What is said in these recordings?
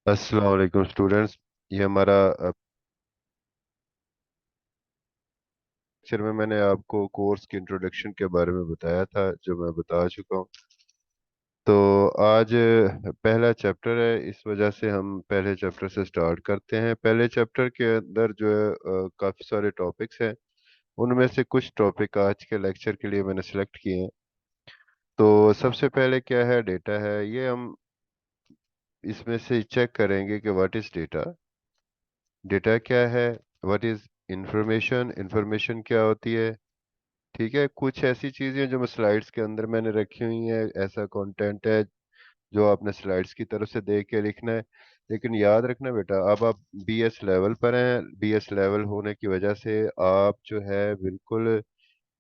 अस्सलाम वालेकुम स्टूडेंट्स। ये हमारा लेक्चर में मैंने आपको कोर्स की इंट्रोडक्शन के बारे में बताया था, जो मैं बता चुका हूँ। तो आज पहला चैप्टर है, इस वजह से हम पहले चैप्टर से स्टार्ट करते हैं। पहले चैप्टर के अंदर जो है काफ़ी सारे टॉपिक्स हैं। उनमें से कुछ टॉपिक आज के लेक्चर के लिए मैंने सेलेक्ट किए हैं। तो सबसे पहले क्या है, डेटा है। ये हम इसमें से चेक करेंगे कि व्हाट इज़ डेटा, डेटा क्या है, व्हाट इज़ इंफॉर्मेशन, इंफॉर्मेशन क्या होती है। ठीक है, कुछ ऐसी चीजें जो मैं स्लाइड्स के अंदर मैंने रखी हुई हैं, ऐसा कंटेंट है जो आपने स्लाइड्स की तरफ से देख के लिखना है। लेकिन याद रखना बेटा, अब आप बीएस लेवल पर हैं। बीएस लेवल होने की वजह से आप जो है बिल्कुल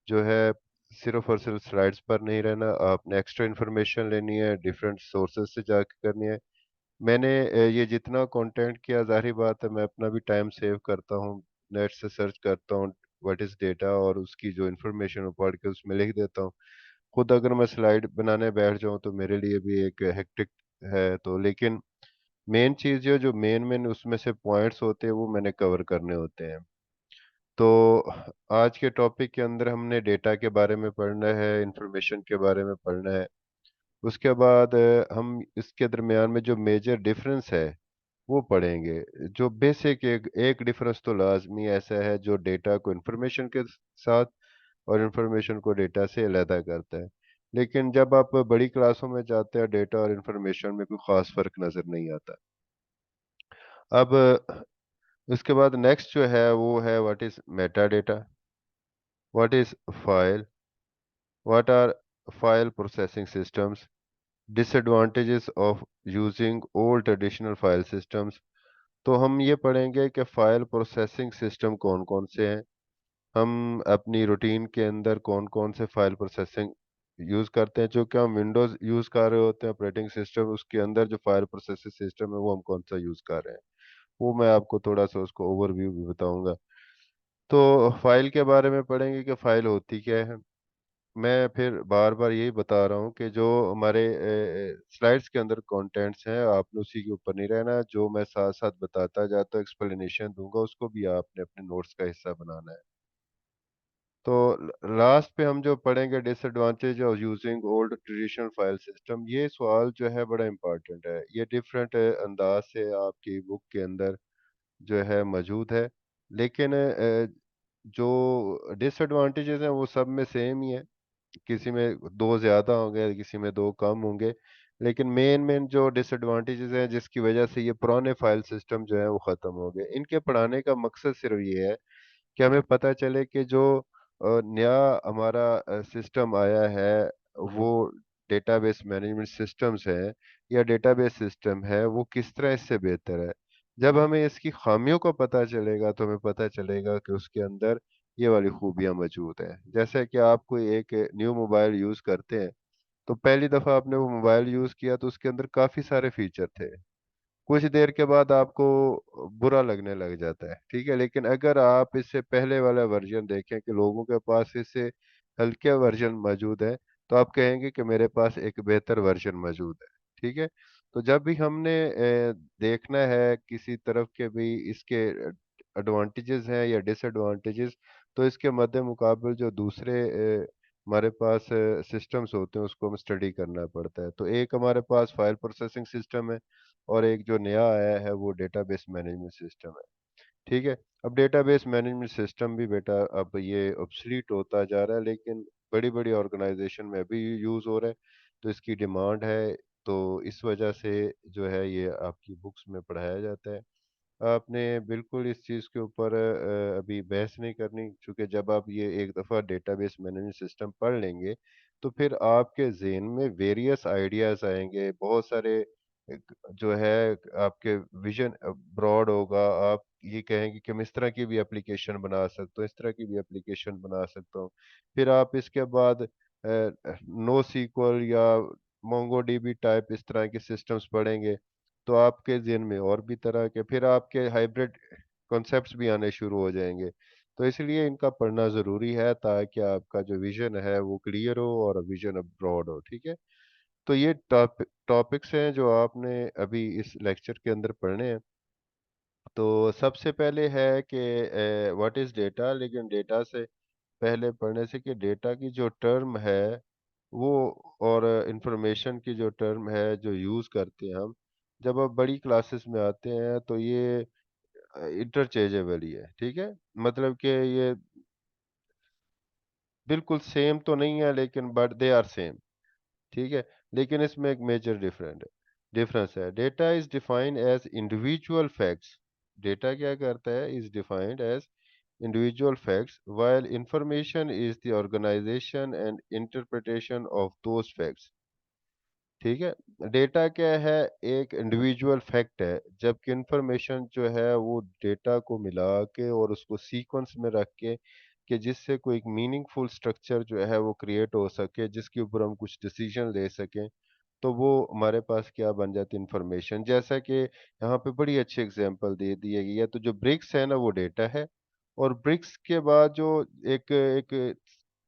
जो है सिर्फ और सिर्फ स्लाइड्स पर नहीं रहना, आपने एक्स्ट्रा इन्फॉर्मेशन लेनी है, डिफरेंट सोर्सेज से जाके करनी है। मैंने ये जितना कंटेंट किया, जाहिर बात है मैं अपना भी टाइम सेव करता हूँ, नेट से सर्च करता हूँ व्हाट इज डेटा, और उसकी जो इन्फॉर्मेशन पढ़ के उसमें लिख देता हूँ। खुद अगर मैं स्लाइड बनाने बैठ जाऊँ तो मेरे लिए भी एक हेक्टिक है। तो लेकिन मेन चीज़ जो मेन मेन उसमें से पॉइंट्स होते हैं वो मैंने कवर करने होते हैं। तो आज के टॉपिक के अंदर हमने डेटा के बारे में पढ़ना है, इंफॉर्मेशन के बारे में पढ़ना है। उसके बाद हम इसके दरमियान में जो मेजर डिफरेंस है वो पढ़ेंगे। जो बेसिक एक डिफरेंस तो लाजमी ऐसा है जो डेटा को इंफॉर्मेशन के साथ और इंफॉर्मेशन को डेटा से अलग करता है। लेकिन जब आप बड़ी क्लासों में जाते हैं, डेटा और इंफॉर्मेशन में कोई खास फर्क नजर नहीं आता। अब उसके बाद नेक्स्ट जो है वो है what is Meta data, what is file, what are file processing systems, disadvantages of using old traditional file systems. तो हम ये पढ़ेंगे कि फाइल प्रोसेसिंग सिस्टम कौन कौन से हैं, हम अपनी रूटीन के अंदर कौन कौन से फाइल प्रोसेसिंग यूज़ करते हैं। जो कि हम विंडोज़ यूज़ कर रहे होते हैं ऑपरेटिंग सिस्टम, उसके अंदर जो फाइल प्रोसेसिंग सिस्टम है वो हम कौन सा यूज़ कर रहे हैं, वो मैं आपको थोड़ा सा उसको ओवरव्यू भी बताऊंगा। तो फाइल के बारे में पढ़ेंगे कि फाइल होती क्या है। मैं फिर बार बार यही बता रहा हूँ कि जो हमारे स्लाइड्स के अंदर कंटेंट्स हैं, आपने उसी के ऊपर नहीं रहना। जो मैं साथ साथ बताता जाता हूँ, एक्सप्लेनेशन दूंगा, उसको भी आपने अपने नोट्स का हिस्सा बनाना है। तो लास्ट पे हम जो पढ़ेंगे disadvantage of using old traditional file system. ये सवाल जो है बड़ा इंपॉर्टेंट है, ये डिफरेंट अंदाज से आपकी बुक के अंदर जो है मौजूद है। लेकिन जो डिसएडवांटेजेस हैं वो सब में सेम ही है। किसी में दो ज्यादा होंगे, किसी में दो कम होंगे। लेकिन मेन मेन जो डिसएडवांटेजेस हैं जिसकी वजह से ये पुराने फाइल सिस्टम जो है वो खत्म हो गए, इनके पढ़ाने का मकसद सिर्फ ये है कि हमें पता चले कि जो नया हमारा सिस्टम आया है वो डेटाबेस मैनेजमेंट सिस्टम्स है या डेटाबेस सिस्टम है, वो किस तरह इससे बेहतर है। जब हमें इसकी खामियों को पता चलेगा तो हमें पता चलेगा कि उसके अंदर ये वाली खूबियां मौजूद है। जैसे कि आप कोई एक न्यू मोबाइल यूज़ करते हैं, तो पहली दफ़ा आपने वो मोबाइल यूज़ किया तो उसके अंदर काफ़ी सारे फीचर थे। कुछ देर के बाद आपको बुरा लगने लग जाता है, ठीक है। लेकिन अगर आप इससे पहले वाला वर्जन देखें कि लोगों के पास इससे हल्के वर्जन मौजूद है, तो आप कहेंगे कि मेरे पास एक बेहतर वर्जन मौजूद है, ठीक है। तो जब भी हमने देखना है किसी तरफ के भी इसके एडवांटेजेस हैं या डिसएडवांटेजेस, तो इसके मद्दे मुकाबल जो दूसरे हमारे पास सिस्टम्स होते हैं उसको हमें स्टडी करना पड़ता है। तो एक हमारे पास फाइल प्रोसेसिंग सिस्टम है, और एक जो नया आया है वो डेटाबेस मैनेजमेंट सिस्टम है, ठीक है। अब डेटाबेस मैनेजमेंट सिस्टम भी बेटा अब ये ऑब्सलीट होता जा रहा है, लेकिन बड़ी बड़ी ऑर्गेनाइजेशन में भी यूज़ हो रहा है, तो इसकी डिमांड है। तो इस वजह से जो है ये आपकी बुक्स में पढ़ाया जाता है। आपने बिल्कुल इस चीज़ के ऊपर अभी बहस नहीं करनी, क्योंकि जब आप ये एक दफ़ा डेटाबेस मैनेजमेंट सिस्टम पढ़ लेंगे तो फिर आपके जहन में वेरियस आइडियाज़ आएंगे, बहुत सारे जो है आपके विजन ब्रॉड होगा। आप ये कहेंगे कि मैं इस तरह की भी एप्लीकेशन बना सकता हूँ, इस तरह की भी एप्लीकेशन बना सकता हूँ। फिर आप इसके बाद नो सीक्वल या मोंगोडीबी टाइप इस तरह के सिस्टम्स पढ़ेंगे, तो आपके ज़हन में और भी तरह के फिर आपके हाइब्रिड कॉन्सेप्ट्स भी आने शुरू हो जाएंगे। तो इसलिए इनका पढ़ना ज़रूरी है ताकि आपका जो विजन है वो क्लियर हो और विजन ब्रॉड हो, ठीक है। तो ये टॉपिक्स हैं जो आपने अभी इस लेक्चर के अंदर पढ़ने हैं। तो सबसे पहले है कि व्हाट इज़ डेटा, लेकिन डेटा से पहले पढ़ने से कि डेटा की जो टर्म है वो, और इंफॉर्मेशन की जो टर्म है जो यूज़ करते हैं हम, जब आप बड़ी क्लासेस में आते हैं तो ये इंटरचेंजेबल ही है, ठीक है। मतलब कि ये बिल्कुल सेम तो नहीं है, लेकिन बट दे आर सेम, ठीक है। लेकिन इसमें एक मेजर डिफरेंस है। Data is defined as individual facts. Data क्या करता है, is defined as individual facts, while information is the organization and interpretation of those facts। ठीक है। डेटा क्या है, एक इंडिविजुअल फैक्ट है, जबकि इंफॉर्मेशन जो है वो डेटा को मिला के और उसको सीक्वेंस में रख के, कि जिससे कोई एक मीनिंगफुल स्ट्रक्चर जो है वो क्रिएट हो सके, जिसके ऊपर हम कुछ डिसीजन ले सकें। तो वो हमारे पास क्या बन जाती है, इंफॉर्मेशन। जैसा कि यहाँ पे बड़ी अच्छी एग्जांपल दे दी गई है, तो जो ब्रिक्स है ना वो डेटा है। और ब्रिक्स के बाद जो एक एक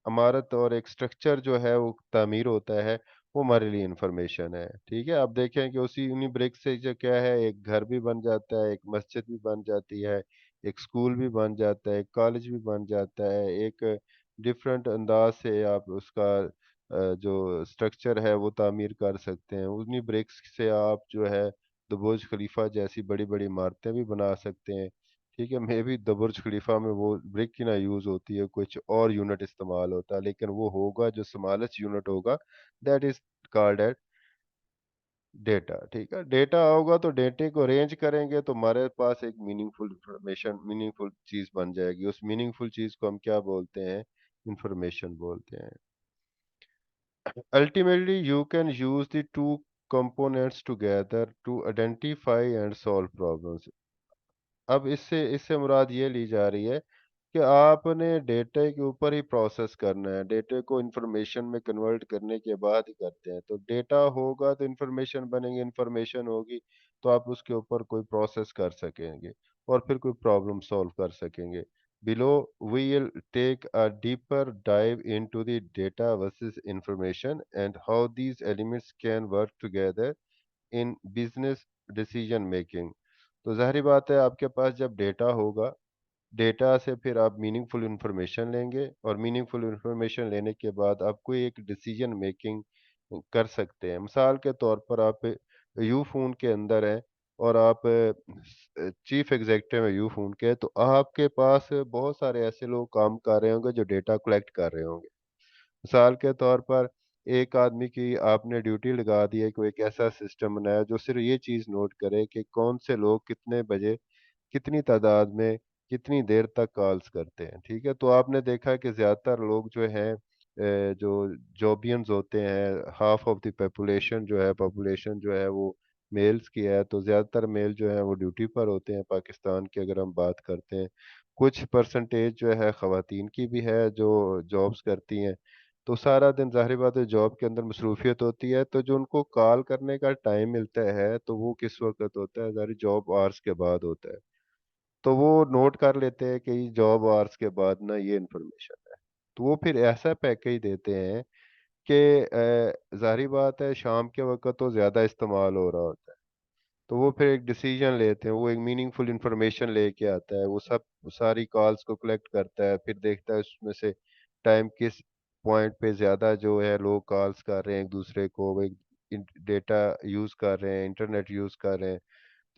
इमारत और एक स्ट्रक्चर जो है वो तामीर होता है, वो हमारे लिए इंफॉर्मेशन है, ठीक है। आप देखें कि उसी उन्हीं ब्रिक्स से जो क्या है, एक घर भी बन जाता है, एक मस्जिद भी बन जाती है, एक स्कूल भी बन जाता है, एक कॉलेज भी बन जाता है। एक डिफरेंट अंदाज से आप उसका जो स्ट्रक्चर है वो तामीर कर सकते हैं। उन्हीं ब्रिक्स से आप जो है द बुर्ज खलीफा जैसी बड़ी बड़ी इमारतें भी बना सकते हैं, ठीक है। मे बी द बुर्ज खलीफा में वो ब्रिक की ना यूज होती है, कुछ और यूनिट इस्तेमाल होता है, लेकिन वो होगा जो स्मॉलेस्ट यूनिट होगा, that is called at data, ठीक है। डेटा होगा तो डेटे को अरेंज करेंगे तो हमारे पास एक मीनिंगफुल इंफॉर्मेशन, मीनिंगफुल चीज बन जाएगी। उस मीनिंगफुल चीज को हम क्या बोलते हैं, इंफॉर्मेशन बोलते हैं। Ultimately, you can use the two components together to identify and solve problems। अब इससे इससे मुराद ये ली जा रही है कि आपने डेटा के ऊपर ही प्रोसेस करना है। डेटे को इंफॉर्मेशन में कन्वर्ट करने के बाद ही करते हैं। तो डेटा होगा तो इंफॉर्मेशन बनेंगे, इंफॉर्मेशन होगी तो आप उसके ऊपर कोई प्रोसेस कर सकेंगे और फिर कोई प्रॉब्लम सॉल्व कर सकेंगे। Below we will take a deeper dive into the data versus information and how these elements can work together in business decision making. तो ज़ाहिर बात है, आपके पास जब डेटा होगा, डेटा से फिर आप मीनिंगफुल इंफॉर्मेशन लेंगे और मीनिंगफुल इंफॉर्मेशन लेने के बाद आप कोई एक डिसीजन मेकिंग कर सकते हैं। मिसाल के तौर पर आप यू फ़ोन के अंदर हैं और आप चीफ एग्जीक्यूटिव है यू फ़ोन के, तो आपके पास बहुत सारे ऐसे लोग काम कर रहे होंगे जो डेटा कलेक्ट कर रहे होंगे। मिसाल के तौर पर एक आदमी की आपने ड्यूटी लगा दी है, कोई एक ऐसा सिस्टम बनाया जो सिर्फ ये चीज़ नोट करे कि कौन से लोग कितने बजे, कितनी तादाद में, कितनी देर तक कॉल्स करते हैं, ठीक है। तो आपने देखा है कि ज़्यादातर लोग जो हैं जो जॉबियंस होते हैं, हाफ ऑफ द पॉपुलेशन जो है वो मेल्स की है। तो ज़्यादातर मेल जो है वो ड्यूटी पर होते हैं पाकिस्तान की अगर हम बात करते हैं। कुछ परसेंटेज जो है ख़वातीन की भी है जो जॉब्स करती हैं। तो सारा दिन ज़ाहिर बात है जॉब के अंदर मसरूफियत होती है, तो जो उनको कॉल करने का टाइम मिलता है तो वो किस वक्त होता है, ज़ाहिर जॉब आवर्स के बाद होता है। तो वो नोट कर लेते हैं कि जॉब आवर्स के बाद ना ये इन्फॉर्मेशन है। तो वो फिर ऐसा पैकेज देते हैं कि ज़ाहिर बात है शाम के वक्त तो ज़्यादा इस्तेमाल हो रहा होता है। तो वो फिर एक डिसीजन लेते हैं, वो एक मीनिंगफुल इंफॉर्मेशन लेके आता है, वो सब सारी कॉल्स को कलेक्ट करता है, फिर देखता है उसमें से टाइम किस पॉइंट पे ज़्यादा जो है लोग कॉल्स कर रहे हैं एक दूसरे को, वो एक डेटा यूज़ कर रहे हैं, इंटरनेट यूज़ कर रहे हैं।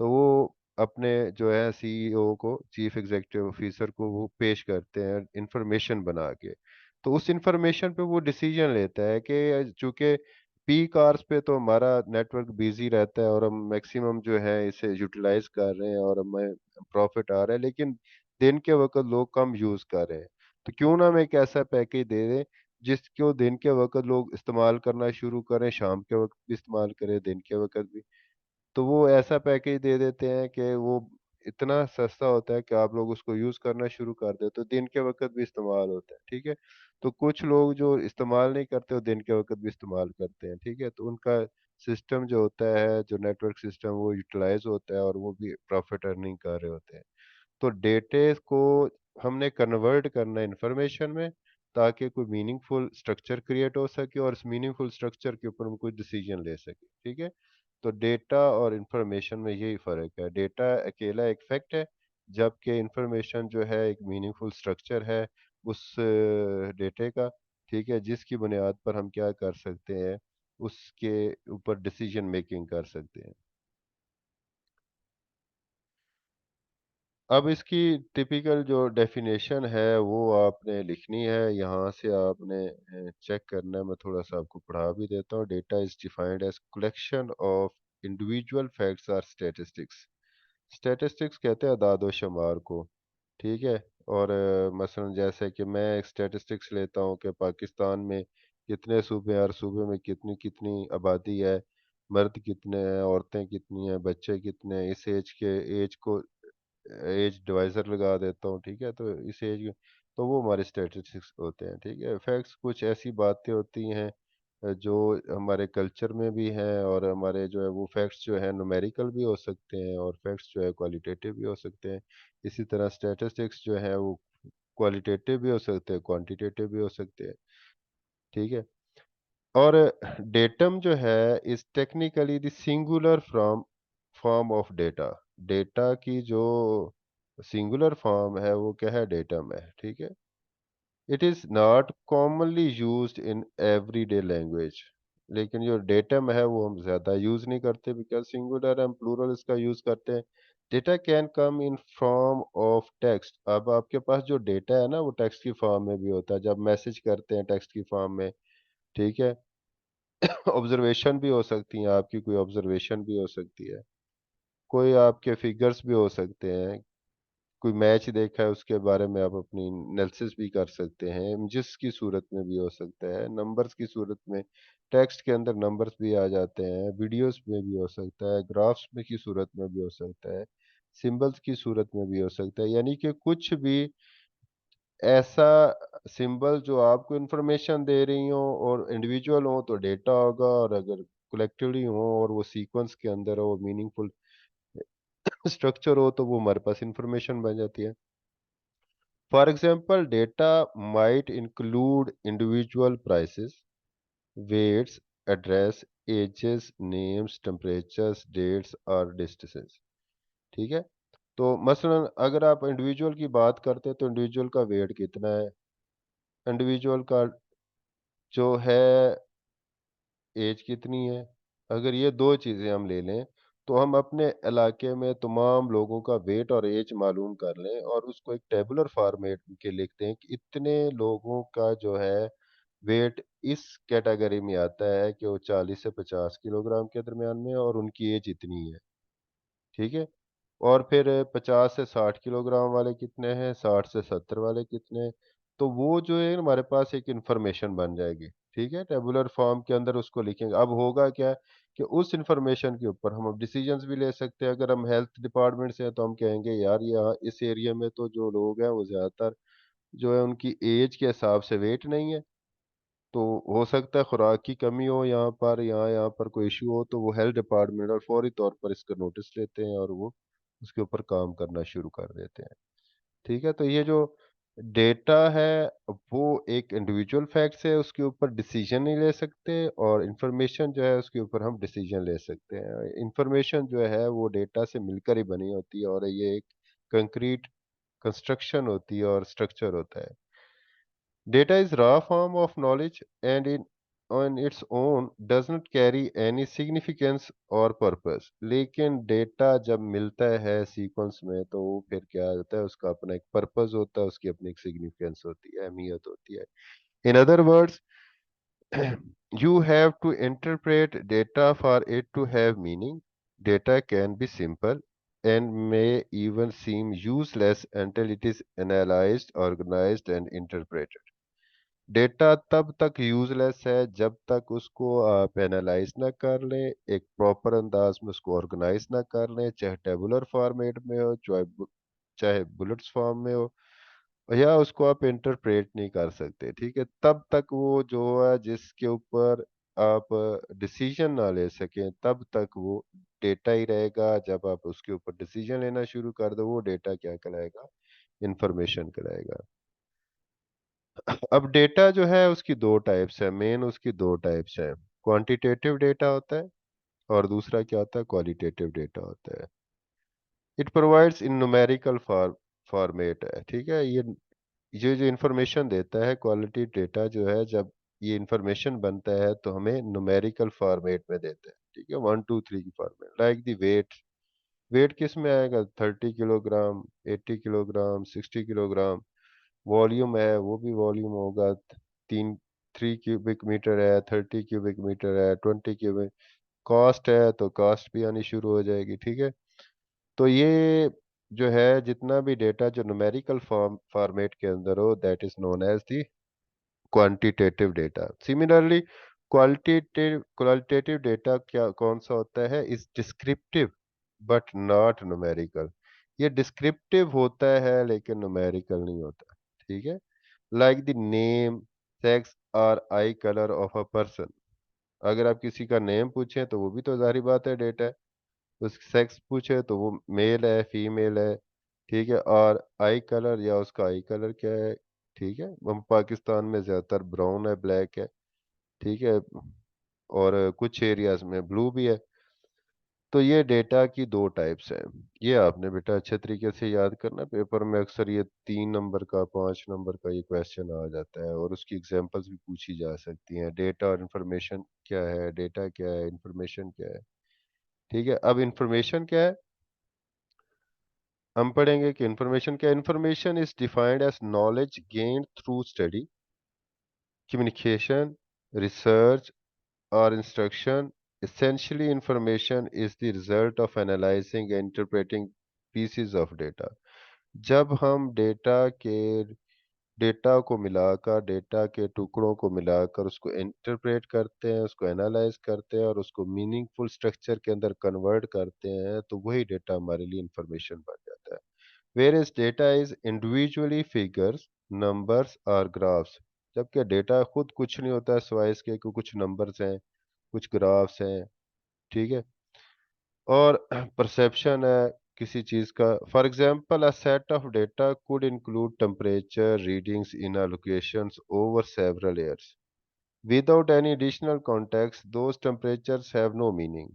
तो वो अपने जो है सीईओ को, चीफ एग्जीक्यूटिव ऑफिसर को वो पेश करते हैं इंफॉर्मेशन बना के। तो उस इंफॉर्मेशन पे वो डिसीजन लेता है कि चूंकि पीक आवर्स पे तो हमारा नेटवर्क बिजी रहता है और हम मैक्सिमम जो है इसे यूटिलाइज कर रहे हैं और हमें प्रॉफिट आ रहा है, लेकिन दिन के वक्त लोग कम यूज कर रहे हैं। तो क्यों ना हम एक ऐसा पैकेज दे दें जिसको दिन के वक्त लोग इस्तेमाल करना शुरू करें, शाम के वक्त भी इस्तेमाल करें, दिन के वक्त भी। तो वो ऐसा पैकेज दे देते हैं कि वो इतना सस्ता होता है कि आप लोग उसको यूज़ करना शुरू कर दे तो दिन के वक्त भी इस्तेमाल होता है, ठीक है। तो कुछ लोग जो इस्तेमाल नहीं करते वो दिन के वक्त भी इस्तेमाल करते हैं, ठीक है। तो उनका सिस्टम जो होता है, जो नेटवर्क सिस्टम, वो यूटिलाइज होता है और वो भी प्रॉफिट अर्निंग कर रहे होते हैं। तो डेटे को हमने कन्वर्ट करना है इंफॉर्मेशन में, ताकि कोई मीनिंगफुल स्ट्रक्चर क्रिएट हो सके और इस मीनिंगफुल स्ट्रक्चर के ऊपर हम कोई डिसीजन ले सके। ठीक है। तो डेटा और इंफॉर्मेशन में यही फ़र्क है। डेटा अकेला एक फैक्ट है, जबकि इंफॉर्मेशन जो है एक मीनिंगफुल स्ट्रक्चर है उस डेटे का। ठीक है, जिसकी बुनियाद पर हम क्या कर सकते हैं, उसके ऊपर डिसीजन मेकिंग कर सकते हैं। अब इसकी टिपिकल जो डेफिनेशन है वो आपने लिखनी है, यहाँ से आपने चेक करना है। मैं थोड़ा सा आपको पढ़ा भी देता हूँ। Data is defined as collection of individual facts or statistics. Statistics कहते हैं अदाद व शुमार को। ठीक है। और मसलन जैसे कि मैं एक स्टैटिस्टिक्स लेता हूँ कि पाकिस्तान में कितने सूबे हैं, हर सूबे में कितनी कितनी आबादी है, मर्द कितने हैं, औरतें कितनी हैं, बच्चे कितने हैं, इस एज को एज डिवाइजर लगा देता हूँ। ठीक है। तो इस एज तो वो हमारे स्टैटिस्टिक्स होते हैं। ठीक है। फैक्ट्स कुछ ऐसी बातें होती हैं जो हमारे कल्चर में भी हैं, और हमारे जो है वो फैक्ट्स जो है न्यूमेरिकल भी हो सकते हैं और फैक्ट्स जो है क्वालिटेटिव भी हो सकते हैं। इसी तरह स्टैटिस्टिक्स जो है वो क्वालिटेटिव भी हो सकते हैं, क्वांटिटेटिव भी हो सकते हैं। ठीक है। और डेटम जो है is technically the singular from form of data. Data की जो सिंगुलर फॉर्म है वो क्या है, डेटम है। ठीक है। It is not commonly used in everyday language. लेकिन जो डेटम है वो हम ज्यादा यूज नहीं करते, बिकॉज सिंगुलर हम प्लूरल इसका यूज करते हैं। Data can come in form of text. अब आपके पास जो डेटा है ना वो टेक्स्ट की फॉर्म में भी होता है, जब मैसेज करते हैं टेक्स्ट की फॉर्म में। ठीक है। ऑब्जर्वेशन भी हो सकती हैं, आपकी कोई ऑब्जर्वेशन भी हो सकती है, कोई आपके फिगर्स भी हो सकते हैं, कोई मैच देखा है उसके बारे में आप अपनी एनालिसिस भी कर सकते हैं, इमेजेस की सूरत में भी हो सकता है, नंबर्स की सूरत में, टेक्स्ट के अंदर नंबर्स भी आ जाते हैं, वीडियोस में भी हो सकता है, ग्राफ्स में की सूरत में भी हो सकता है, सिंबल्स की सूरत में भी हो सकता है। यानी कि कुछ भी ऐसा सिंबल जो आपको इंफॉर्मेशन दे रही हो, और इंडिविजुअल हो तो डेटा होगा, और अगर कलेक्टिवली हो और वो सीक्वेंस के अंदर हो, मीनिंगफुल स्ट्रक्चर हो, तो वो हमारे पास इंफॉर्मेशन बन जाती है। For example data might include individual prices, weights, address, ages, names, temperatures, dates और डिस्टेंसेस। ठीक है। तो मसलन अगर आप इंडिविजुअल की बात करते हैं तो इंडिविजुअल का वेट कितना है, इंडिविजुअल का जो है एज कितनी है। अगर ये दो चीज़ें हम ले लें तो हम अपने इलाके में तमाम लोगों का वेट और एज मालूम कर लें और उसको एक टेबुलर फॉर्मेट के लिखते हैं कि इतने लोगों का जो है वेट इस कैटेगरी में आता है कि वो 40 से 50 किलोग्राम के दरमियान में है और उनकी एज इतनी है। ठीक है। और फिर 50 से 60 किलोग्राम वाले कितने हैं, 60 से 70 वाले कितने हैं। तो वो जो है हमारे पास एक इंफॉर्मेशन बन जाएगी। ठीक है। टेबुलर फॉर्म के अंदर उसको लिखेंगे। अब होगा क्या कि उस इंफॉर्मेशन के ऊपर हम अब डिसीजंस भी ले सकते हैं। अगर हम हेल्थ डिपार्टमेंट से हैं तो हम कहेंगे यार यहाँ इस एरिया में तो जो लोग हैं वो ज़्यादातर जो है उनकी एज के हिसाब से वेट नहीं है, तो हो सकता है खुराक की कमी हो यहाँ पर, यहाँ पर कोई इशू हो, तो वो हेल्थ डिपार्टमेंट और फौरी तौर पर इसका नोटिस लेते हैं और वो उसके ऊपर काम करना शुरू कर देते हैं। ठीक है। तो ये जो डेटा है वो एक इंडिविजुअल फैक्ट्स है, उसके ऊपर डिसीजन नहीं ले सकते, और इंफॉर्मेशन जो है उसके ऊपर हम डिसीजन ले सकते हैं। इंफॉर्मेशन जो है वो डेटा से मिलकर ही बनी होती है और ये एक कंक्रीट कंस्ट्रक्शन होती है और स्ट्रक्चर होता है। Data is raw form of knowledge and on its own does not carry any significance और purpose। लेकिन डेटा जब मिलता है सीक्वेंस में तो वो फिर क्या होता है, उसका अपना एक पर्पस होता है, उसकी अपनी एक सिग्निफिकेंस होती है, अहमियत होती है। In other words, you have to interpret data for it to have meaning. Data can be simple and may even seem useless until it is analyzed, organized and interpreted। Data तब तक useless है जब तक उसको आप analyse ना कर लें, एक प्रॉपर अंदाज में उसको ऑर्गेनाइज ना कर लें, चाहे टेबुलर फॉर्मेट में हो, चाहे बुलेट्स फॉर्म में हो, या उसको आप इंटरप्रेट नहीं कर सकते। ठीक है। तब तक वो जो है जिसके ऊपर आप डिसीजन ना ले सकें तब तक वो डेटा ही रहेगा। जब आप उसके ऊपर डिसीजन लेना शुरू कर दो वो डेटा क्या कहलाएगा, इंफॉर्मेशन कहलाएगा। अब डेटा जो है उसकी दो टाइप्स है, मेन उसकी दो टाइप्स है। क्वांटिटेटिव डेटा होता है और दूसरा क्या होता है, क्वालिटेटिव डेटा होता है। It provides in numerical format है, ठीक है। ये जो इंफॉर्मेशन देता है क्वालिटी डेटा जो है, जब ये इंफॉर्मेशन बनता है तो हमें न्यूमेरिकल फॉर्मेट में देता है, ठीक है, 1 2 3 की format. Like the weight, weight किस में आएगा, 30 किलोग्राम, 80 किलोग्राम, 60 किलोग्राम। वॉल्यूम है, वो भी वॉल्यूम होगा, तीन 3 क्यूबिक मीटर है, 30 क्यूबिक मीटर है, 20 क्यूबिक। कॉस्ट है तो कॉस्ट भी आनी शुरू हो जाएगी, ठीक है। तो ये जो है जितना भी डेटा जो न्यूमेरिकल फॉर्मेट के अंदर हो, that is known as the quantitative data. Similarly qualitative data क्या कौन सा होता है, is descriptive but not numerical. ये डिस्क्रिप्टिव होता है लेकिन न्यूमेरिकल नहीं होता, ठीक है। लाइक द नेम, सेक्स और आई कलर ऑफ अ पर्सन। अगर आप किसी का नेम पूछें तो वो भी तो जाहिर बात है डेटा है। उसकी सेक्स पूछे तो वो मेल है फीमेल है, ठीक है। और आई कलर या उसका आई कलर क्या है, ठीक है। हम पाकिस्तान में ज़्यादातर ब्राउन है, ब्लैक है, ठीक है। और कुछ एरियाज में ब्लू भी है। तो ये डेटा की दो टाइप्स हैं। ये आपने बेटा अच्छे तरीके से याद करना, पेपर में अक्सर ये 3 नंबर का 5 नंबर का ये क्वेश्चन आ जाता है और उसकी एग्जांपल्स भी पूछी जा सकती हैं। डेटा और इंफॉर्मेशन क्या है, डेटा क्या है, इंफॉर्मेशन क्या है, ठीक है। अब इंफॉर्मेशन क्या है, हम पढ़ेंगे कि इंफॉर्मेशन क्या है। Information is defined as knowledge gained through study, communication, research or instruction. Essentially, information is the result of analyzing and interpreting pieces of data. जब हम डेटा को मिलाकर, डेटा के टुकड़ों को मिलाकर उसको इंटरप्रेट करते हैं, उसको एनालाइज करते हैं और उसको मीनिंगफुल स्ट्रक्चर के अंदर कन्वर्ट करते हैं, तो वही डेटा हमारे लिए इंफॉर्मेशन बन जाता है। Whereas data is individually figures, numbers और graphs। जबकि डेटा खुद कुछ नहीं होता है सिवाय इसके कि कुछ नंबर्स हैं, कुछ ग्राफ्स हैं, ठीक है। और परसेप्शन है किसी चीज का। For example a set of data could include temperature readings in a locations over several years. Without any additional context those temperatures have no meaning.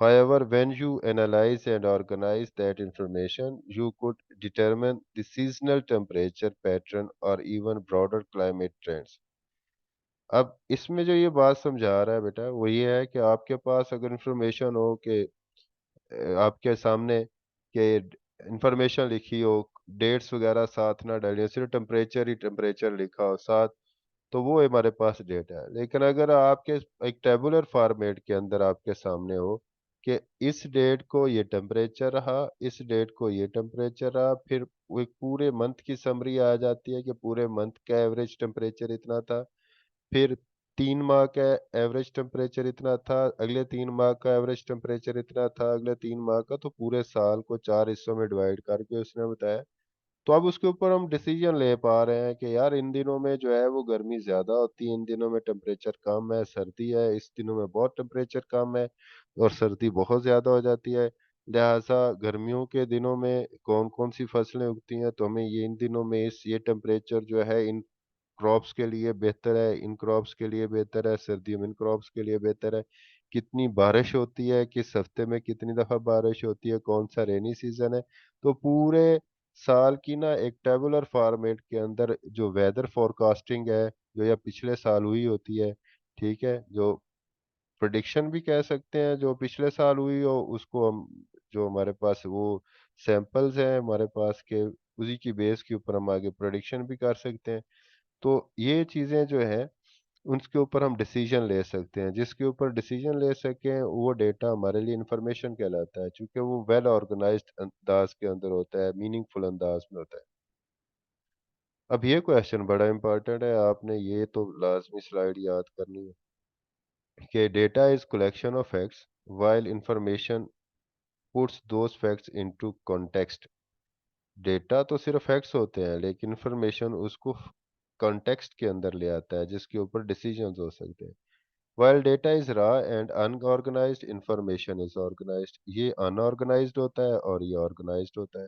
However, when you analyze and organize that information, you could determine the seasonal temperature pattern or even broader climate trends. अब इसमें जो ये बात समझा रहा है बेटा वो ये है कि आपके पास अगर इंफॉर्मेशन हो कि आपके सामने कि इंफॉर्मेशन लिखी हो, डेट्स वगैरह साथ ना डाली हो, सिर्फ टेम्परेचर ही टेम्परेचर लिखा हो साथ, तो वो हमारे पास डेटा है। लेकिन अगर आपके एक टेबुलर फॉर्मेट के अंदर आपके सामने हो कि इस डेट को ये टेम्परेचर रहा, इस डेट को ये टेम्परेचर रहा, फिर वो एक पूरे मंथ की समरी आ जाती है कि पूरे मंथ का एवरेज टेम्परेचर इतना था, फिर 3 माह का एवरेज टेम्परेचर इतना था, अगले 3 माह का एवरेज टेम्परेचर इतना था, अगले 3 माह का, तो पूरे साल को 4 हिस्सों में डिवाइड करके उसने बताया। तो अब उसके ऊपर हम डिसीजन ले पा रहे हैं कि यार इन दिनों में जो है वो गर्मी ज्यादा होती है, इन दिनों में टेम्परेचर कम है, सर्दी है, इस दिनों में बहुत टेम्परेचर कम है और सर्दी बहुत ज्यादा हो जाती है। लिहाजा गर्मियों के दिनों में कौन कौन सी फसलें उगती हैं, तो हमें ये इन दिनों में इस ये टेम्परेचर जो है इन क्रॉप्स के लिए बेहतर है, इन क्रॉप्स के लिए बेहतर है, सर्दियों में इन क्रॉप्स के लिए बेहतर है। कितनी बारिश होती है, किस हफ्ते में कितनी दफा बारिश होती है, कौन सा रेनी सीजन है। तो पूरे साल की ना एक टेबुलर फॉर्मेट के अंदर जो वेदर फोरकास्टिंग है, जो या पिछले साल हुई होती है, ठीक है, जो प्रिडिक्शन भी कह सकते हैं, जो पिछले साल हुई हो उसको हम, जो हमारे पास वो सैंपल्स हैं हमारे पास के, उसी की बेस के ऊपर हम आगे प्रिडिक्शन भी कर सकते हैं। तो ये चीजें जो है उनके ऊपर हम डिसीजन ले सकते हैं। जिसके ऊपर डिसीजन ले सकें वो डेटा हमारे लिए इंफॉर्मेशन कहलाता है, क्योंकि वो वेल ऑर्गेनाइज्ड अंदाज के अंदर होता है, मीनिंगफुल अंदाज में होता है। अब ये क्वेश्चन बड़ा इंपॉर्टेंट है, आपने ये तो लाजमी स्लाइड याद करनी है कि data is collection of facts while information puts those facts into context. Data तो सिर्फ फैक्ट्स होते हैं लेकिन इंफॉर्मेशन उसको कॉन्टेक्स्ट के अंदर ले आता है जिसके ऊपर डिसीजंस हो सकते हैं। While data is raw and unorganized, information is organized। ये अनऑर्गेनाइज्ड होता है और ये ऑर्गेनाइज्ड होता है।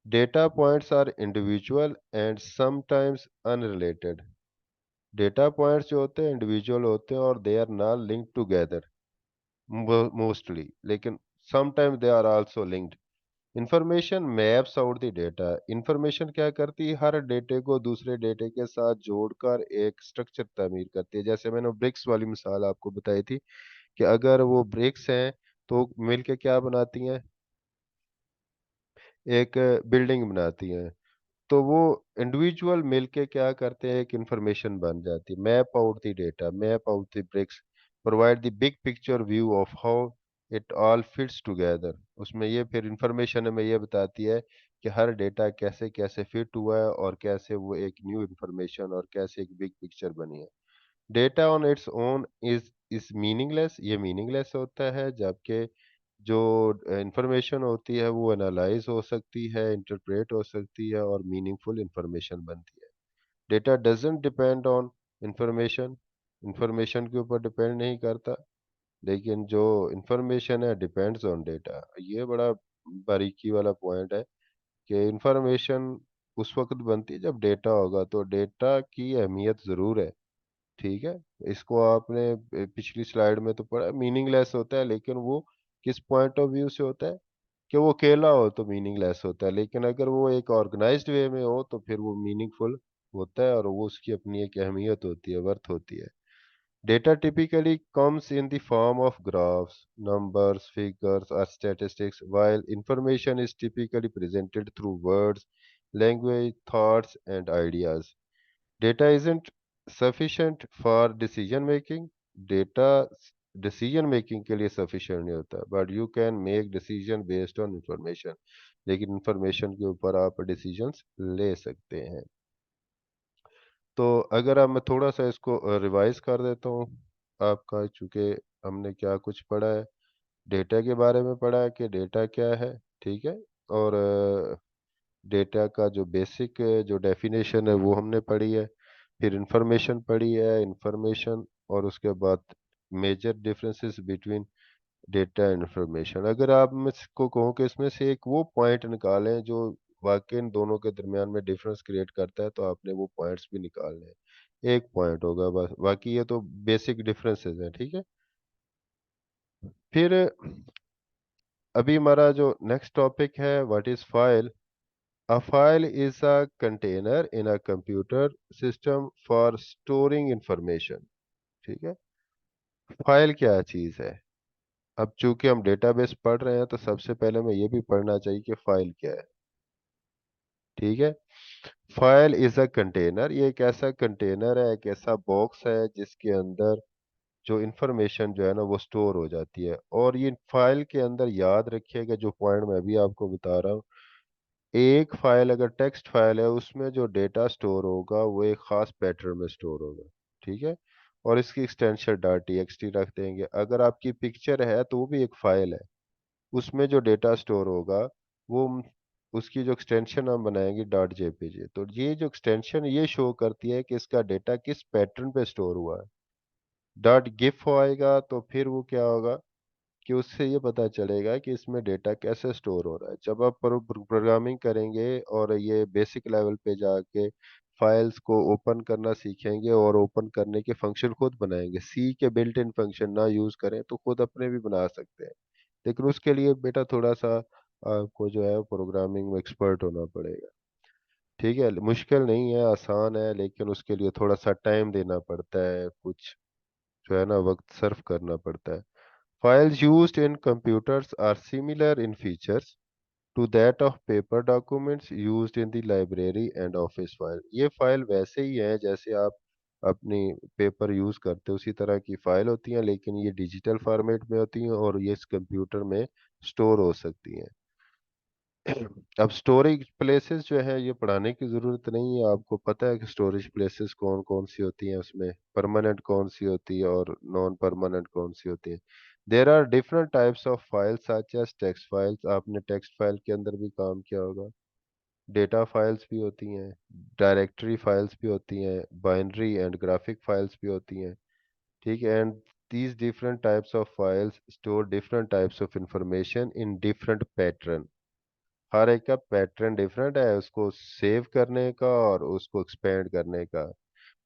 Data points are individual and sometimes unrelated. Data points जो होते हैं इंडिविजुअल होते हैं और they are not linked together mostly, लेकिन sometimes they are also linked. Information maps out the data. Information क्या करती है, हर डेटे को दूसरे डेटे के साथ जोड़कर एक स्ट्रक्चर तामीर करती है। जैसे मैंने ब्रिक्स वाली मिसाल आपको बताई थी कि अगर वो ब्रिक्स हैं तो मिलके क्या बनाती हैं, एक बिल्डिंग बनाती हैं। तो वो इंडिविजुअल मिलके क्या करते हैं, एक इंफॉर्मेशन बन जाती है। Map out the data, map out the bricks, provide the big picture view of how it all fits together. उसमें ये फिर इंफॉर्मेशन हमें ये बताती है कि हर डेटा कैसे कैसे फिट हुआ है और कैसे वो एक न्यू इंफॉर्मेशन और कैसे एक बिग पिक्चर बनी है। Data on its own is meaningless, ये मीनिंगलेस होता है, जबकि जो इंफॉर्मेशन होती है वो एनालाइज हो सकती है, इंटरप्रेट हो सकती है और मीनिंगफुल इंफॉर्मेशन बनती है। Data doesn't depend on information, information के ऊपर डिपेंड नहीं करता, लेकिन जो इंफॉर्मेशन है डिपेंड्स ऑन डेटा। ये बड़ा बारीकी वाला पॉइंट है कि इंफॉर्मेशन उस वक्त बनती है जब डेटा होगा, तो डेटा की अहमियत ज़रूर है। ठीक है, इसको आपने पिछली स्लाइड में तो पढ़ा, मीनिंगलेस होता है, लेकिन वो किस पॉइंट ऑफ व्यू से होता है कि वो अकेला हो तो मीनिंगलेस होता है, लेकिन अगर वो एक ऑर्गेनाइज्ड वे में हो तो फिर वो मीनिंगफुल होता है और वो उसकी अपनी एक अहमियत होती है, वर्थ होती है। Data typically comes in the form of graphs, numbers, figures, or statistics, while information is typically presented through words, language, thoughts, and ideas. Data isn't sufficient for decision making. Data decision making के लिए sufficient नहीं होता, but you can make decision based on information. लेकिन information के ऊपर आप decisions ले सकते हैं। तो अगर अब मैं थोड़ा सा इसको रिवाइज कर देता हूँ आपका, चूंकि हमने क्या कुछ पढ़ा है, डेटा के बारे में पढ़ा है कि डेटा क्या है। ठीक है, और डेटा का जो बेसिक जो डेफिनेशन है वो हमने पढ़ी है। फिर इंफॉर्मेशन पढ़ी है, इंफॉर्मेशन, और उसके बाद major differences between data and information. अगर आप मुझको कहो कि इसमें से एक वो पॉइंट निकालें जो वाकई इन दोनों के दरमियान में डिफरेंस क्रिएट करता है, तो आपने वो पॉइंट्स भी निकालने हैं। एक पॉइंट होगा बस, बाकी ये तो बेसिक डिफरेंसेस हैं। ठीक है, फिर अभी हमारा जो नेक्स्ट टॉपिक है, what is file. A file is a container in a computer system for storing information। ठीक है, फाइल क्या चीज़ है। अब चूंकि हम डेटाबेस पढ़ रहे हैं तो सबसे पहले हमें ये भी पढ़ना चाहिए कि फाइल क्या है। ठीक है, फाइल इज अ कंटेनर, ये एक ऐसा कंटेनर है, एक ऐसा बॉक्स है जिसके अंदर जो इंफॉर्मेशन जो है ना वो स्टोर हो जाती है। और ये फाइल के अंदर याद रखिएगा जो पॉइंट मैं अभी आपको बता रहा हूँ, एक फाइल अगर टेक्स्ट फाइल है उसमें जो डेटा स्टोर होगा वो एक खास पैटर्न में स्टोर होगा। ठीक है, और इसकी एक्सटेंशन डॉट टीएक्सटी रख देंगे। अगर आपकी पिक्चर है तो वो भी एक फाइल है, उसमें जो डेटा स्टोर होगा वो उसकी जो एक्सटेंशन हम बनाएंगे डॉट जेपीजी। तो ये जो एक्सटेंशन ये शो करती है कि इसका डेटा किस पैटर्न पे स्टोर हुआ है। डॉट गिफ आएगा तो फिर वो क्या होगा कि उससे ये पता चलेगा कि इसमें डेटा कैसे स्टोर हो रहा है। जब आप प्रोग्रामिंग करेंगे और ये बेसिक लेवल पे जाके फाइल्स को ओपन करना सीखेंगे और ओपन करने के फंक्शन खुद बनाएंगे, सी के बिल्ट इन फंक्शन ना यूज करें तो खुद अपने भी बना सकते हैं। लेकिन उसके लिए बेटा थोड़ा सा आपको जो है प्रोग्रामिंग में एक्सपर्ट होना पड़ेगा। ठीक है, मुश्किल नहीं है, आसान है, लेकिन उसके लिए थोड़ा सा टाइम देना पड़ता है, कुछ जो है ना वक्त सर्व करना पड़ता है। Files used in computers are similar in features to that of paper documents used in the library and office file। ये फाइल वैसे ही है जैसे आप अपनी पेपर यूज करते हो उसी तरह की फाइल होती हैं, लेकिन ये डिजिटल फॉर्मेट में होती हैं और ये इस कंप्यूटर में स्टोर हो सकती हैं। अब स्टोरेज प्लेसेस जो है ये पढ़ाने की ज़रूरत नहीं है, आपको पता है कि स्टोरेज प्लेसेस कौन कौन सी होती हैं, उसमें परमानेंट कौन सी होती है और नॉन परमानेंट कौन सी होती है। There are different types of files such as text files, आपने टेक्स्ट फाइल के अंदर भी काम किया होगा। डेटा फाइल्स भी होती हैं, डायरेक्टरी फाइल्स भी होती हैं, बाइनरी एंड ग्राफिक फाइल्स भी होती हैं। ठीक है, and these different types of files store different types of information in different pattern। हर एक का पैटर्न डिफरेंट है, उसको सेव करने का और उसको एक्सपेंड करने का।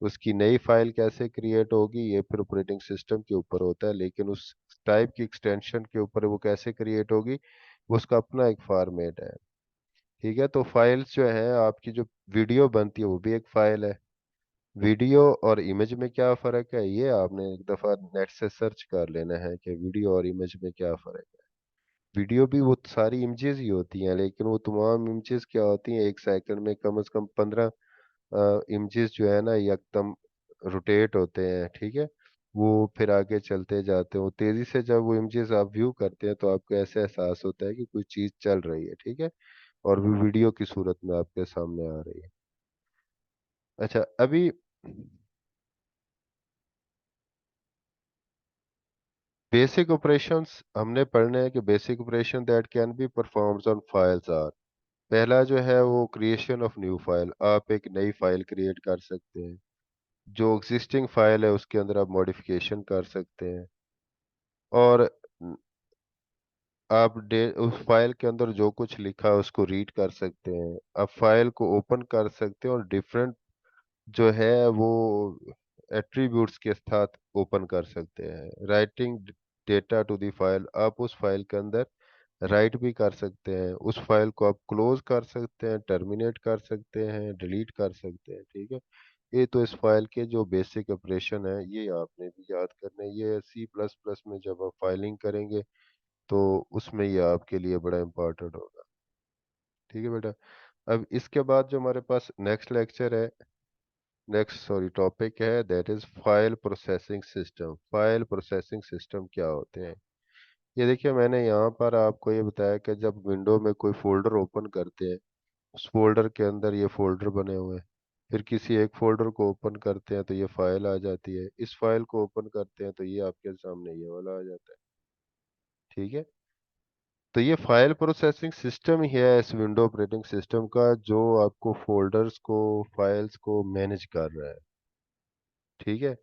उसकी नई फाइल कैसे क्रिएट होगी ये फिर ऑपरेटिंग सिस्टम के ऊपर होता है, लेकिन उस टाइप की एक्सटेंशन के ऊपर वो कैसे क्रिएट होगी वो उसका अपना एक फॉर्मेट है। ठीक है, तो फाइल्स जो है आपकी, जो वीडियो बनती है वो भी एक फाइल है। वीडियो और इमेज में क्या फ़र्क है ये आपने एक दफ़ा नेट से सर्च कर लेना है कि वीडियो और इमेज में क्या फ़र्क है। वीडियो भी वो सारी इमेजेस ही होती हैं, लेकिन वो तमाम इमेजेस क्या होती हैं, एक सेकंड में कम से कम 15 इमेजेस जो है ना एकदम रोटेट होते हैं। ठीक है, वो फिर आगे चलते जाते हैं, वो तेज़ी से जब वो इमेजेस आप व्यू करते हैं तो आपको ऐसे एहसास होता है कि कोई चीज़ चल रही है। ठीक है, और वो वीडियो की सूरत में आपके सामने आ रही है। अच्छा, अभी बेसिक ऑपरेशंस हमने पढ़ने हैं कि basic operation that can be performed on files are. पहला जो है वो क्रिएशन ऑफ न्यू फाइल, आप एक नई फाइल क्रिएट कर सकते हैं। जो एग्जिस्टिंग फाइल है उसके अंदर आप मॉडिफिकेशन कर सकते हैं। और आप उस फाइल के अंदर जो कुछ लिखा है उसको रीड कर सकते हैं। आप फाइल को ओपन कर सकते हैं और डिफरेंट जो है वो एट्रीब्यूट्स के साथ ओपन कर सकते हैं। Writing data to the file, आप उस फाइल के अंदर राइट भी कर सकते हैं। उस फाइल को आप क्लोज कर सकते हैं, टर्मिनेट कर सकते हैं, डिलीट कर सकते हैं। ठीक है, ये तो इस फाइल के जो बेसिक ऑपरेशन है ये आपने भी याद करने। ये सी प्लस प्लस में जब आप फाइलिंग करेंगे तो उसमें ये आपके लिए बड़ा इंपॉर्टेंट होगा। ठीक है बेटा, अब इसके बाद जो हमारे पास नेक्स्ट लेक्चर है, नेक्स्ट सॉरी टॉपिक है, that is file processing system. File processing system क्या होते हैं? ये देखिए, मैंने यहाँ पर आपको ये बताया कि जब विंडो में कोई फोल्डर ओपन करते हैं, उस फोल्डर के अंदर ये फोल्डर बने हुए हैं। फिर किसी एक फोल्डर को ओपन करते हैं तो ये फाइल आ जाती है। इस फाइल को ओपन करते हैं तो ये आपके सामने ये वाला आ जाता है। ठीक है, तो ये फाइल प्रोसेसिंग सिस्टम ही है इस विंडो ऑपरेटिंग सिस्टम का, जो आपको फोल्डर्स को, फाइल्स को मैनेज कर रहा है। ठीक है,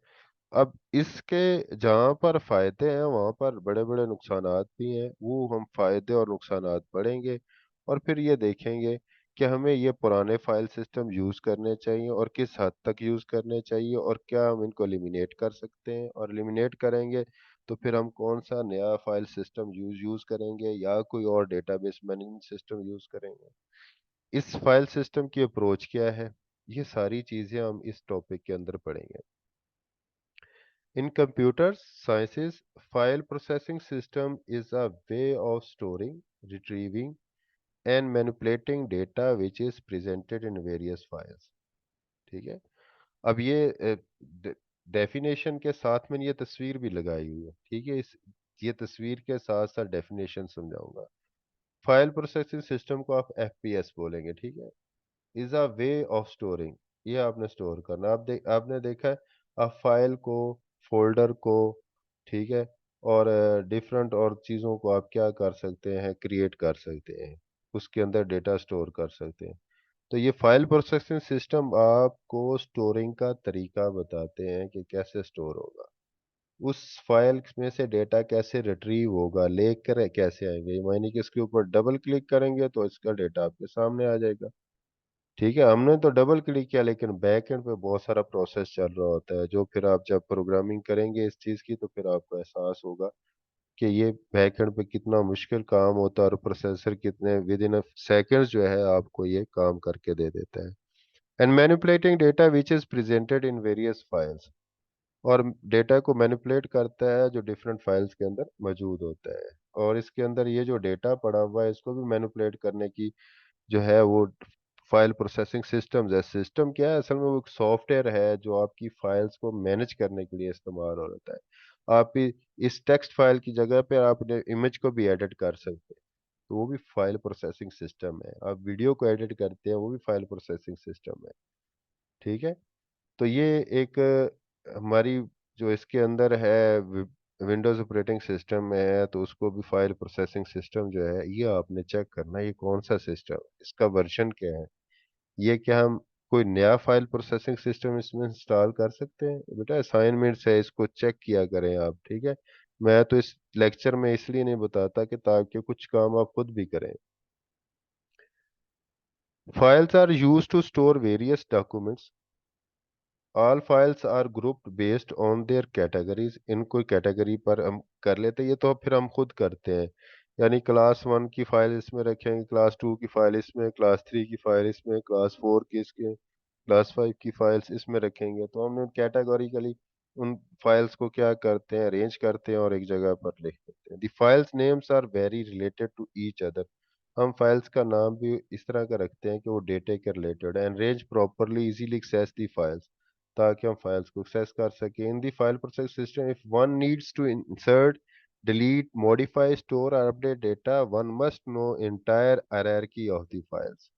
अब इसके जहाँ पर फायदे हैं वहाँ पर बड़े बड़े नुकसानात भी हैं। वो हम फायदे और नुकसानात पढ़ेंगे और फिर ये देखेंगे कि हमें ये पुराने फाइल सिस्टम यूज़ करने चाहिए और किस हद तक यूज़ करने चाहिए, और क्या हम इनको एलिमिनेट कर सकते हैं, और एलिमिनेट करेंगे तो फिर हम कौन सा नया फाइल सिस्टम यूज़ करेंगे या कोई और डेटाबेस मैनेजमेंट सिस्टम यूज़ करेंगे। इस फाइल सिस्टम की अप्रोच क्या है, ये सारी चीज़ें हम इस टॉपिक के अंदर पढ़ेंगे। In computer sciences, file processing system is a way of storing, retrieving, and manipulating data which is presented in various files. ठीक है, अब ये डेफिनेशन के साथ में ये तस्वीर भी लगाई हुई है। ठीक है, इस ये तस्वीर के साथ साथ डेफिनेशन समझाऊंगा। फाइल प्रोसेसिंग सिस्टम को आप एफपीएस बोलेंगे। ठीक है, is a way of storing, ये आपने स्टोर करना। आपने देखा है, आप फाइल को, फोल्डर को, ठीक है, और डिफरेंट और चीज़ों को आप क्या कर सकते हैं, क्रिएट कर सकते हैं, उसके अंदर डेटा स्टोर कर सकते हैं। तो ये फाइल प्रोसेसिंग सिस्टम आपको स्टोरिंग का तरीका बताते हैं कि कैसे स्टोर होगा, उस फाइल में से डेटा कैसे रिट्रीव होगा, लेकर कैसे आएंगे, यानी कि इसके ऊपर डबल क्लिक करेंगे तो इसका डेटा आपके सामने आ जाएगा। ठीक है, हमने तो डबल क्लिक किया, लेकिन बैक एंड पे बहुत सारा प्रोसेस चल रहा होता है, जो फिर आप जब प्रोग्रामिंग करेंगे इस चीज़ की तो फिर आपको एहसास होगा कि ये बैक एंड पे कितना मुश्किल काम होता है और प्रोसेसर कितने विद इन सेकंड्स जो है आपको ये काम करके दे देता है। And manipulating data which is presented in various files, और डेटा को मैनिपुलेट करता है जो डिफरेंट फाइल्स के अंदर मौजूद होता है। और इसके अंदर ये जो डेटा पड़ा हुआ है इसको भी मैनिपुलेट करने की जो है वो फाइल प्रोसेसिंग सिस्टम्स है। सिस्टम क्या है, असल में वो एक सॉफ्टवेयर है जो आपकी फाइल्स को मैनेज करने के लिए इस्तेमाल होता है। आप इस टेक्स्ट फाइल की जगह पे आपने इमेज को भी एडिट कर सकते हैं, तो वो भी फाइल प्रोसेसिंग सिस्टम है। आप वीडियो को एडिट करते हैं, वो भी फाइल प्रोसेसिंग सिस्टम है। ठीक है, तो ये एक हमारी जो इसके अंदर है विंडोज ऑपरेटिंग सिस्टम में है, तो उसको भी फाइल प्रोसेसिंग सिस्टम जो है ये आपने चेक करना है, ये कौन सा सिस्टम, इसका वर्जन क्या है। ये क्या हम कोई नया फाइल प्रोसेसिंग सिस्टम इसमें इंस्टॉल कर सकते हैं? बेटा असाइनमेंट्स है, इसको चेक किया करें आप। ठीक है, मैं तो इस लेक्चर में इसलिए नहीं बताता कि ताकि कुछ काम आप खुद भी करें। Files are used to store various documents. All files are grouped based on their categories. इन कोई कैटेगरी पर हम कर लेते हैं, ये तो फिर हम खुद करते हैं। यानी क्लास 1 की फाइल इसमें रखेंगे, क्लास 2 की फाइल इसमें, क्लास 3 की फाइल इसमें, क्लास 4 की इसके, क्लास 5 की फाइल्स इसमें रखेंगे। तो हम कैटेगोरिकली उन फाइल्स को क्या करते हैं, अरेंज करते हैं और एक जगह पर लिख देते हैं। The files names are very related to each other. हम फाइल्स का नाम भी इस तरह का रखते हैं कि वो डेटे के रिलेटेड है। And range properly easily access the files, ताकि हम फाइल्स को एक्सेस कर सकें। In the file process system, if one needs to insert, delete, modify, store और update data, one must know entire hierarchy of the files.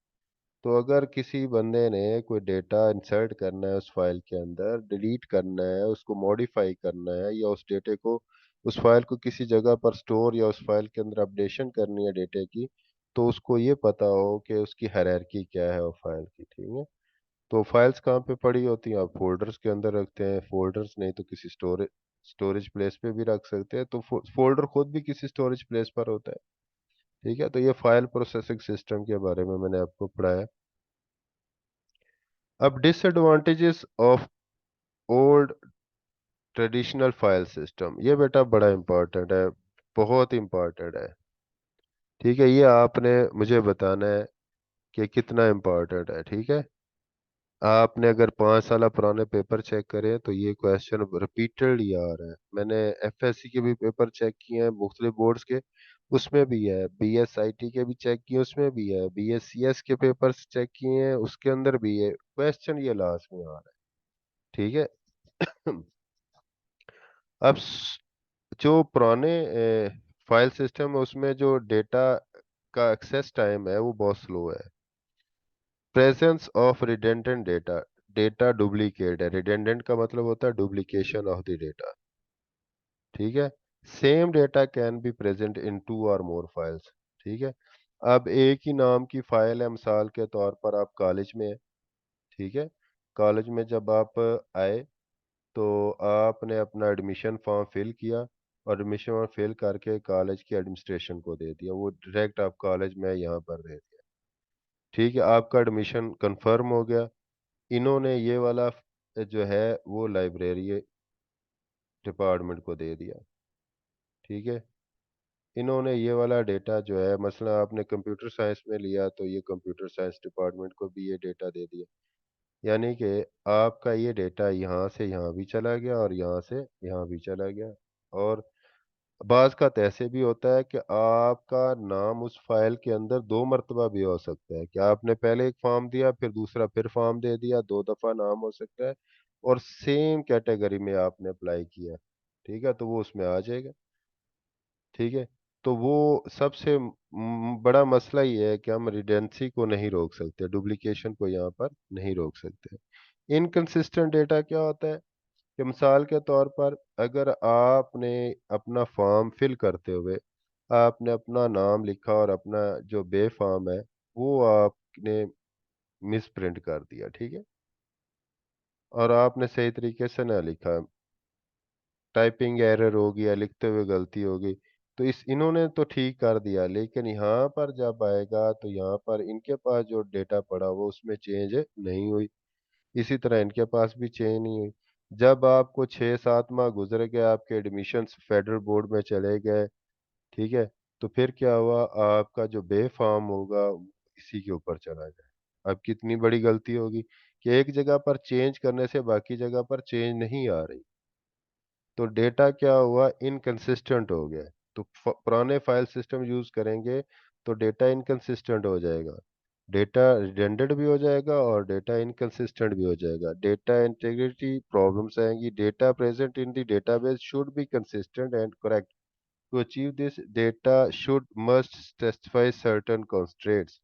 तो अगर किसी बंदे ने कोई डेटा इंसर्ट करना है उस फाइल के अंदर, डिलीट करना है, उसको मॉडिफाई करना है, या उस डेटे को, उस फाइल को किसी जगह पर स्टोर या उस फाइल के अंदर अपडेशन करनी है डेटे की, तो उसको ये पता हो कि उसकी हायरार्की क्या है वो फाइल की। ठीक है। तो फाइल्स कहाँ पे पड़ी होती हैं, आप फोल्डर्स के अंदर रखते हैं, फोल्डर्स नहीं तो किसी स्टोरेज स्टोरेज प्लेस पे भी रख सकते हैं। तो फोल्डर खुद भी किसी स्टोरेज प्लेस पर होता है। ठीक है। तो ये फाइल प्रोसेसिंग सिस्टम के बारे में मैंने आपको पढ़ाया। अब disadvantages of old traditional file system, ये बेटा बड़ा इंपॉर्टेंट है, बहुत इंपॉर्टेंट है। ठीक है। ये आपने मुझे बताना है कि कितना इंपॉर्टेंट है। ठीक है। आपने अगर 5 साल पुराने पेपर चेक करें तो ये क्वेश्चन रिपीटेडली आ रहा है। मैंने एफएससी के भी पेपर चेक किए हैं मुख्तलिफ बोर्ड्स के, उसमें भी है। बीएसआईटी के भी चेक किए, उसमें भी है। बीएससीएस के पेपर्स चेक किए हैं, उसके अंदर भी है क्वेश्चन, ये लास्ट में आ रहा है। ठीक है। अब जो पुराने फाइल सिस्टम है उसमें जो डेटा का एक्सेस टाइम है वो बहुत स्लो है। Presence of redundant data, data duplicate है। रिडेंडेंट का मतलब होता है डुप्लीकेशन ऑफ द डेटा। ठीक है। Same data can be present in two और मोर फाइल्स। ठीक है। अब एक ही नाम की फाइल है, मिसाल के तौर पर आप कॉलेज में है। ठीक है। कॉलेज में जब आप आए तो आपने अपना एडमिशन फॉर्म फिल किया, और एडमिशन फॉर्म फिल करके कॉलेज की एडमिनिस्ट्रेशन को दे दिया, वो डायरेक्ट आप कॉलेज में यहाँ पर दे दिया। ठीक है। आपका एडमिशन कंफर्म हो गया। इन्होंने ये वाला जो है वो लाइब्रेरी डिपार्टमेंट को दे दिया। ठीक है। इन्होंने ये वाला डेटा जो है, मसला आपने कंप्यूटर साइंस में लिया तो ये कंप्यूटर साइंस डिपार्टमेंट को भी ये डेटा दे दिया। यानी कि आपका ये डेटा यहाँ से यहाँ भी चला गया और यहाँ से यहाँ भी चला गया। और बाज का ऐसे भी होता है कि आपका नाम उस फाइल के अंदर 2 मरतबा भी हो सकता है, कि आपने पहले एक फॉर्म दिया फिर दूसरा फिर फॉर्म दे दिया, 2 दफा नाम हो सकता है। और सेम कैटेगरी में आपने अप्लाई किया। ठीक है। तो वो उसमें आ जाएगा। ठीक है। तो वो सबसे बड़ा मसला ये है कि हम रिडेंडेंसी को नहीं रोक सकते, डुप्लीकेशन को यहाँ पर नहीं रोक सकते। इनकंसिस्टेंट डेटा क्या होता है, कि मिसाल के तौर पर अगर आपने अपना फॉर्म फिल करते हुए आपने अपना नाम लिखा और अपना जो बे फॉर्म है वो आपने मिस प्रिंट कर दिया। ठीक है। और आपने सही तरीके से ना लिखा, टाइपिंग एरर हो गया, लिखते हुए गलती हो गई, तो इस इन्होंने तो ठीक कर दिया, लेकिन यहाँ पर जब आएगा तो यहाँ पर इनके पास जो डेटा पड़ा वो उसमें चेंज नहीं हुई। इसी तरह इनके पास भी चेंज नहीं हुई। जब आपको 6-7 माह गुजर गए, आपके एडमिशन फेडरल बोर्ड में चले गए, ठीक है, तो फिर क्या हुआ, आपका जो बे फॉर्म होगा वो इसी के ऊपर चला जाए। अब कितनी बड़ी गलती होगी कि एक जगह पर चेंज करने से बाकी जगह पर चेंज नहीं आ रही। तो डेटा क्या हुआ, इनकंसिस्टेंट हो गया। तो पुराने फाइल सिस्टम यूज करेंगे तो डेटा इनकंसिस्टेंट हो जाएगा, डेटा रिडंडेंट भी हो जाएगा और डेटा इनकंसिस्टेंट भी हो जाएगा। डेटा इंटीग्रिटी प्रॉब्लम्स आएंगी। Data present in the database should be consistent and correct. To achieve this, data should must specify certain constraints।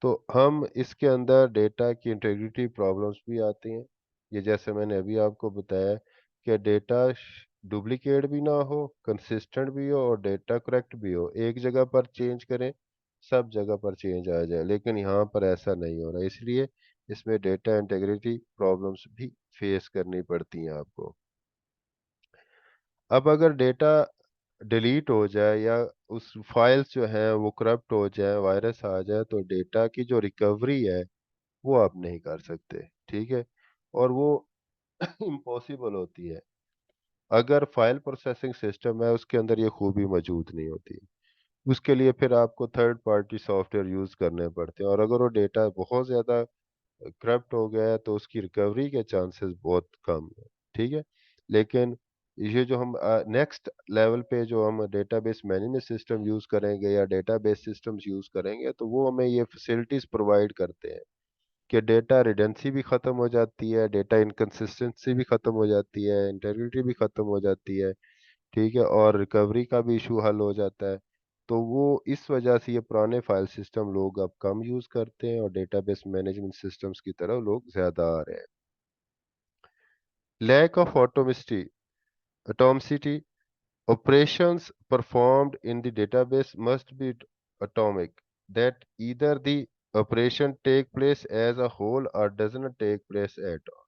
तो हम इसके अंदर डेटा की इंटीग्रिटी प्रॉब्लम्स भी आती हैं। ये जैसे मैंने अभी आपको बताया कि डेटा डुप्लीकेट भी ना हो, कंसिस्टेंट भी हो और डेटा करेक्ट भी हो। एक जगह पर चेंज करें, सब जगह पर चेंज आ जाए, लेकिन यहाँ पर ऐसा नहीं हो रहा। इसलिए इसमें डेटा इंटीग्रिटी प्रॉब्लम्स भी फेस करनी पड़ती हैं आपको। अब अगर डेटा डिलीट हो जाए या उस फाइल्स जो हैं वो करप्ट हो जाए, वायरस आ जाए, तो डेटा की जो रिकवरी है वो आप नहीं कर सकते। ठीक है। और वो इम्पॉसिबल होती है अगर फाइल प्रोसेसिंग सिस्टम है उसके अंदर ये खूबी मौजूद नहीं होती। उसके लिए फिर आपको थर्ड पार्टी सॉफ्टवेयर यूज़ करने पड़ते हैं, और अगर वो डेटा बहुत ज़्यादा करप्ट हो गया है तो उसकी रिकवरी के चांसेस बहुत कम है। ठीक है। लेकिन ये जो हम नेक्स्ट लेवल पे जो हम डेटाबेस मैनेजमेंट सिस्टम यूज़ करेंगे या डेटाबेस सिस्टम्स यूज़ करेंगे, तो वो हमें ये फैसिलिटीज़ प्रोवाइड करते हैं कि डेटा रिडेंडेंसी भी ख़त्म हो जाती है, डेटा इनकंसिस्टेंसी भी ख़त्म हो जाती है, इंटीग्रिटी भी ख़त्म हो जाती है। ठीक है। और रिकवरी का भी इशू हल हो जाता है। तो वो इस वजह से ये पुराने फाइल सिस्टम लोग अब कम यूज़ करते हैं और डेटाबेस मैनेजमेंट सिस्टम्स की तरफ लोग ज़्यादा आ रहे हैं। Lack of atomicity, operations performed in the database must be atomic, that either the operation take place as a whole or does not take place at all।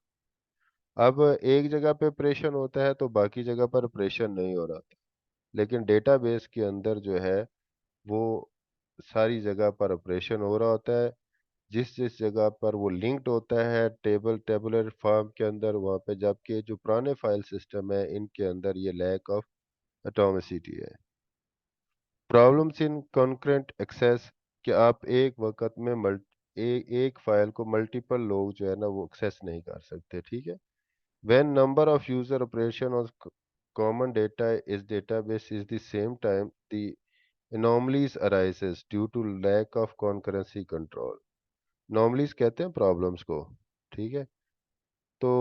अब एक जगह पे ऑपरेशन होता है तो बाकी जगह पर ऑपरेशन नहीं हो रहा था, लेकिन डेटाबेस के अंदर जो है वो सारी जगह पर ऑपरेशन हो रहा होता है। जिस जिस जगह पर वो लिंक्ड होता है टेबुलर फॉर्म के अंदर वहाँ पे, जबकि जो पुराने फाइल सिस्टम है इनके अंदर ये लैक ऑफ एटॉमिसिटी है। प्रॉब्लम्स इन कॉन्करेंट एक्सेस, कि आप एक वक्त में एक फाइल को मल्टीपल लोग जो है ना वो एक्सेस नहीं कर सकते। ठीक है। When number of user operation of common data is database is the same time the anomalies arises due to lack of concurrency control। anomalies कहते हैं प्रॉब्लम्स को। ठीक है। तो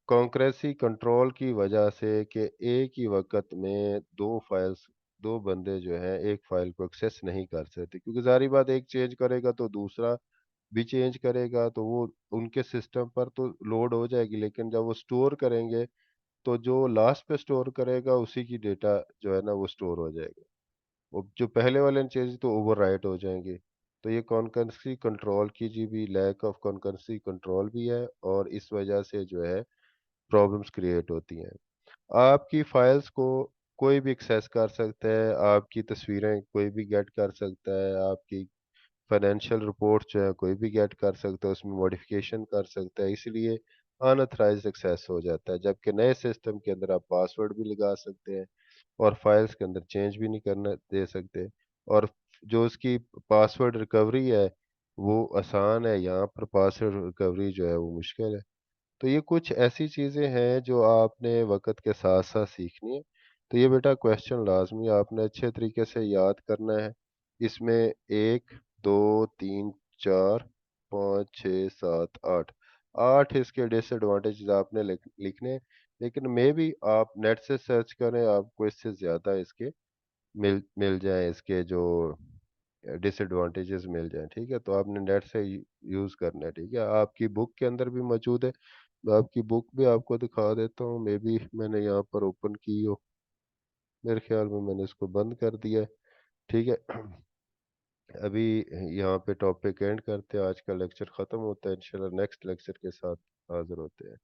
कॉन्करेंसी कंट्रोल की वजह से कि एक ही वक्त में दो बंदे जो हैं एक फाइल को एक्सेस नहीं कर सकते, क्योंकि जारी बात एक चेंज करेगा तो दूसरा भी चेंज करेगा, तो वो उनके सिस्टम पर तो लोड हो जाएगी, लेकिन जब वो स्टोर करेंगे तो जो लास्ट पे स्टोर करेगा उसी की डेटा जो है ना वो स्टोर हो जाएगा। वो जो पहले वाले ने चेंज तो ओवरराइट हो जाएंगे। तो ये कॉन्करेंसी कंट्रोल की जी भी लैक ऑफ कॉन्करेंसी कंट्रोल भी है, और इस वजह से जो है प्रॉब्लम्स क्रिएट होती हैं। आपकी फाइल्स को कोई भी एक्सेस कर सकता है, आपकी तस्वीरें कोई भी गेट कर सकता है, आपकी फाइनेंशियल रिपोर्ट जो है कोई भी गेट कर सकता है, उसमें मॉडिफिकेशन कर सकता है, इसलिए अनऑथराइज्ड एक्सेस हो जाता है। जबकि नए सिस्टम के अंदर आप पासवर्ड भी लगा सकते हैं और फाइल्स के अंदर चेंज भी नहीं करना दे सकते। और जो उसकी पासवर्ड रिकवरी है वो आसान है, यहाँ पर पासवर्ड रिकवरी जो है वो मुश्किल है। तो ये कुछ ऐसी चीज़ें हैं जो आपने वक्त के साथ साथ सीखनी है। तो ये बेटा क्वेश्चन लाजमी आपने अच्छे तरीके से याद करना है। इसमें एक, दो, तीन, चार, पाँच, छः, सात, आठ, आठ इसके डिसएडवांटेज आपने लिखने हैं। लेकिन मे भी आप नेट से सर्च करें, आपको इससे ज़्यादा इसके मिल मिल जाए, इसके जो डिसएडवांटेजेस मिल जाए। ठीक है। तो आपने नेट से यूज़ करना है। ठीक है। आपकी बुक के अंदर भी मौजूद है। मैं आपकी बुक भी आपको दिखा देता हूँ, मे बी मैंने यहाँ पर ओपन की हो, मेरे ख्याल में मैंने इसको बंद कर दिया है। ठीक है। अभी यहाँ पे टॉपिक एंड करते हैं, आज का लेक्चर ख़त्म होता है, इंशाल्लाह नेक्स्ट लेक्चर के साथ हाजिर होते हैं।